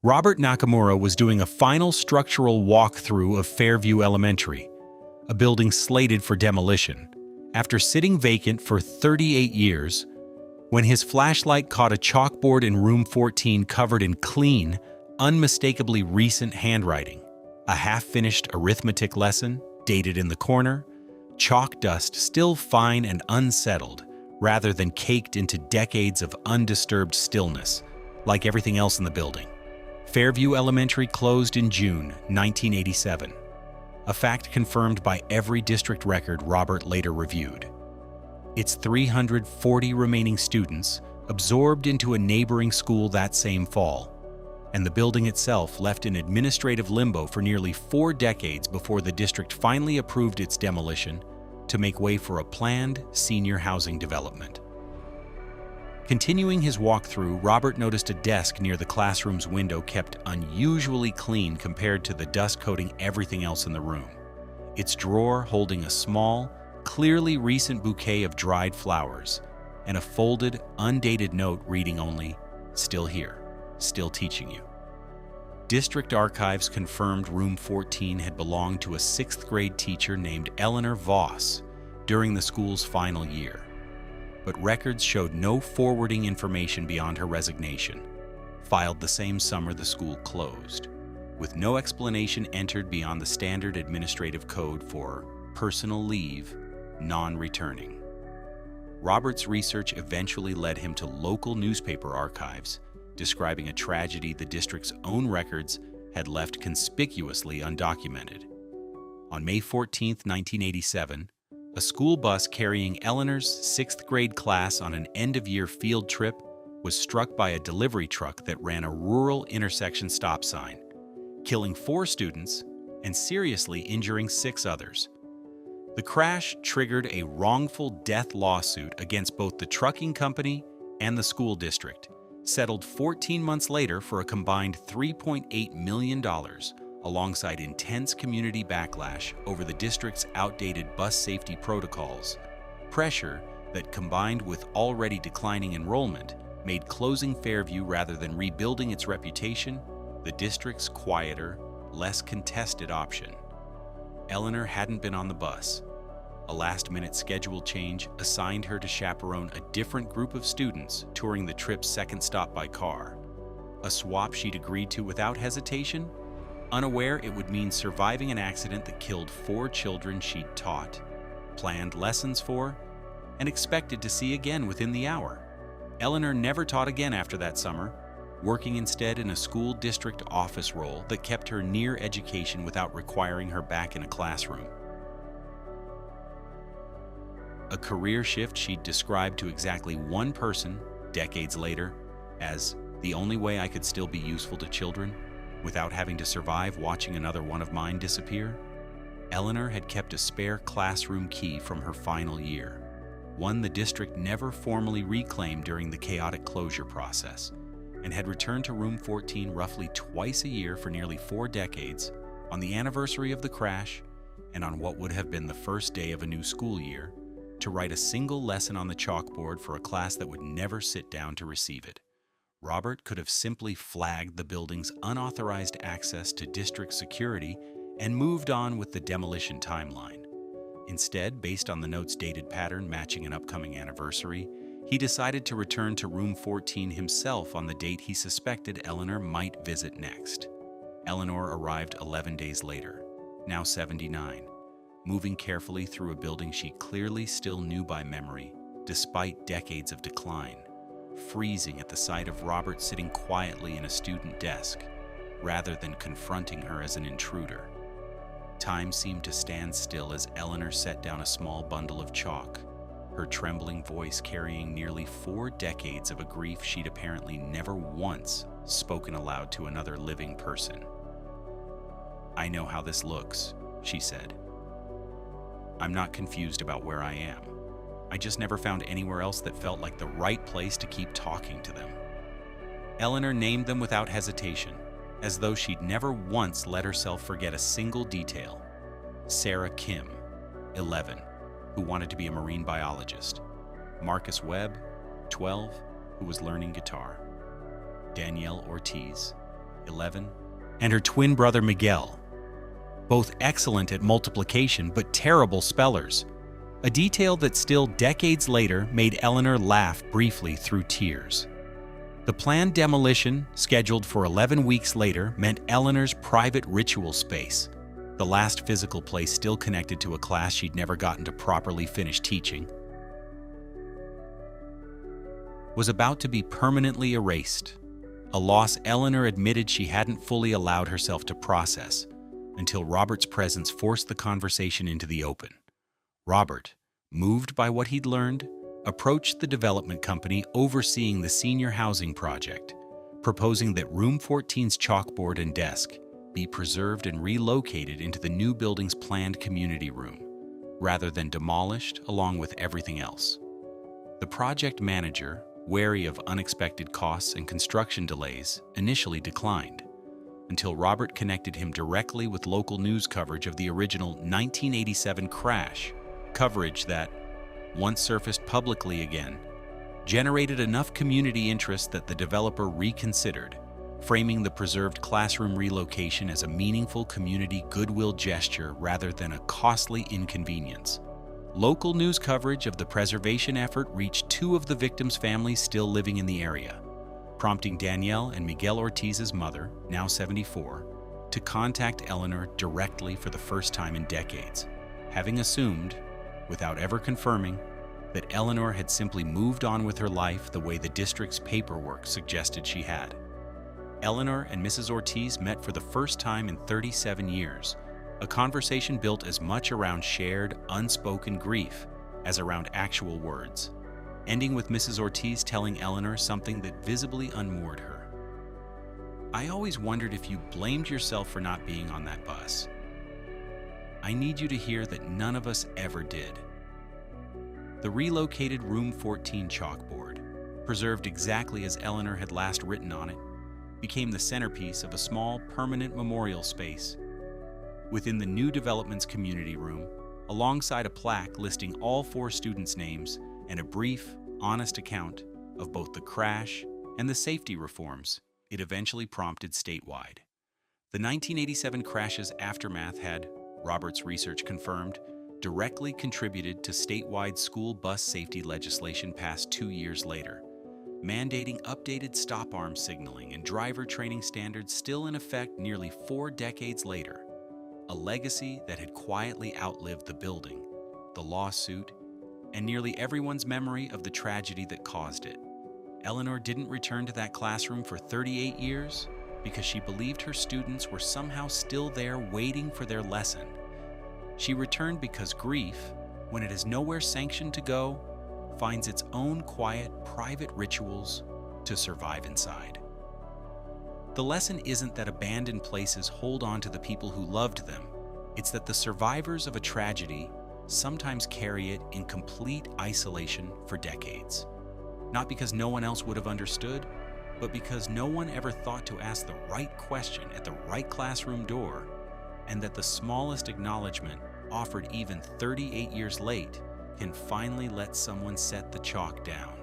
Robert Nakamura was doing a final structural walkthrough of Fairview Elementary, a building slated for demolition, after sitting vacant for 38 years, when his flashlight caught a chalkboard in room 14 covered in clean, unmistakably recent handwriting, a half-finished arithmetic lesson, dated in the corner, chalk dust still fine and unsettled, rather than caked into decades of undisturbed stillness, like everything else in the building. Fairview Elementary closed in June 1987, a fact confirmed by every district record Robert later reviewed. Its 340 remaining students absorbed into a neighboring school that same fall, and the building itself left in administrative limbo for nearly 4 decades before the district finally approved its demolition to make way for a planned senior housing development. Continuing his walkthrough, Robert noticed a desk near the classroom's window kept unusually clean compared to the dust coating everything else in the room. Its drawer holding a small, clearly recent bouquet of dried flowers, and a folded, undated note reading only, "Still here, still teaching you." District archives confirmed room 14 had belonged to a 6th grade teacher named Eleanor Voss during the school's final year. But records showed no forwarding information beyond her resignation, filed the same summer the school closed, with no explanation entered beyond the standard administrative code for personal leave, non-returning. Robert's research eventually led him to local newspaper archives, describing a tragedy the district's own records had left conspicuously undocumented. On May 14, 1987, a school bus carrying Eleanor's 6th grade class on an end-of-year field trip was struck by a delivery truck that ran a rural intersection stop sign, killing 4 students and seriously injuring 6 others. The crash triggered a wrongful death lawsuit against both the trucking company and the school district, settled 14 months later for a combined $3.8 million, alongside intense community backlash over the district's outdated bus safety protocols. Pressure that, combined with already declining enrollment, made closing Fairview rather than rebuilding its reputation the district's quieter, less contested option. Eleanor hadn't been on the bus. A last-minute schedule change assigned her to chaperone a different group of students touring the trip's second stop by car, a swap she'd agreed to without hesitation, unaware it would mean surviving an accident that killed 4 children she'd taught, planned lessons for, and expected to see again within the hour. Eleanor never taught again after that summer, working instead in a school district office role that kept her near education without requiring her back in a classroom. A career shift she'd described to exactly one person, decades later, as the only way I could still be useful to children without having to survive watching another one of mine disappear. Eleanor had kept a spare classroom key from her final year, one the district never formally reclaimed during the chaotic closure process, and had returned to room 14 roughly twice a year for nearly 4 decades, on the anniversary of the crash and on what would have been the first day of a new school year, to write a single lesson on the chalkboard for a class that would never sit down to receive it. Robert could have simply flagged the building's unauthorized access to district security and moved on with the demolition timeline. Instead, based on the note's dated pattern matching an upcoming anniversary, he decided to return to room 14 himself on the date he suspected Eleanor might visit next. Eleanor arrived 11 days later, now 79, moving carefully through a building she clearly still knew by memory, despite decades of decline, freezing at the sight of Robert sitting quietly in a student desk, rather than confronting her as an intruder. Time seemed to stand still as Eleanor set down a small bundle of chalk, her trembling voice carrying nearly 4 decades of a grief she'd apparently never once spoken aloud to another living person. "I know how this looks," she said. "I'm not confused about where I am. I just never found anywhere else that felt like the right place to keep talking to them." Eleanor named them without hesitation, as though she'd never once let herself forget a single detail. Sarah Kim, 11, who wanted to be a marine biologist. Marcus Webb, 12, who was learning guitar. Danielle Ortiz, 11, and her twin brother Miguel, both excellent at multiplication but terrible spellers, a detail that still decades later made Eleanor laugh briefly through tears. The planned demolition, scheduled for 11 weeks later, meant Eleanor's private ritual space, the last physical place still connected to a class she'd never gotten to properly finish teaching, was about to be permanently erased, a loss Eleanor admitted she hadn't fully allowed herself to process until Robert's presence forced the conversation into the open. Robert, moved by what he'd learned, approached the development company overseeing the senior housing project, proposing that Room 14's chalkboard and desk be preserved and relocated into the new building's planned community room, rather than demolished along with everything else. The project manager, wary of unexpected costs and construction delays, initially declined, until Robert connected him directly with local news coverage of the original 1987 crash, coverage that, once surfaced publicly again, generated enough community interest that the developer reconsidered, framing the preserved classroom relocation as a meaningful community goodwill gesture rather than a costly inconvenience. Local news coverage of the preservation effort reached two of the victims' families still living in the area, prompting Danielle and Miguel Ortiz's mother, now 74, to contact Eleanor directly for the first time in decades, having assumed, without ever confirming, that Eleanor had simply moved on with her life the way the district's paperwork suggested she had. Eleanor and Mrs. Ortiz met for the first time in 37 years, a conversation built as much around shared, unspoken grief as around actual words, ending with Mrs. Ortiz telling Eleanor something that visibly unmoored her. "I always wondered if you blamed yourself for not being on that bus. I need you to hear that none of us ever did." The relocated Room 14 chalkboard, preserved exactly as Eleanor had last written on it, became the centerpiece of a small, permanent memorial space within the new development's community room, alongside a plaque listing all 4 students' names and a brief, honest account of both the crash and the safety reforms it eventually prompted statewide. The 1987 crash's aftermath had, Robert's research confirmed, directly contributed to statewide school bus safety legislation passed 2 years later, mandating updated stop arm signaling and driver training standards still in effect nearly 4 decades later, a legacy that had quietly outlived the building, the lawsuit, and nearly everyone's memory of the tragedy that caused it. Eleanor didn't return to that classroom for 38 years because she believed her students were somehow still there waiting for their lesson. She returned because grief, when it has nowhere sanctioned to go, finds its own quiet, private rituals to survive inside. The lesson isn't that abandoned places hold on to the people who loved them. It's that the survivors of a tragedy sometimes carry it in complete isolation for decades. Not because no one else would have understood, but because no one ever thought to ask the right question at the right classroom door, and that the smallest acknowledgement, offered even 38 years late, can finally let someone set the chalk down.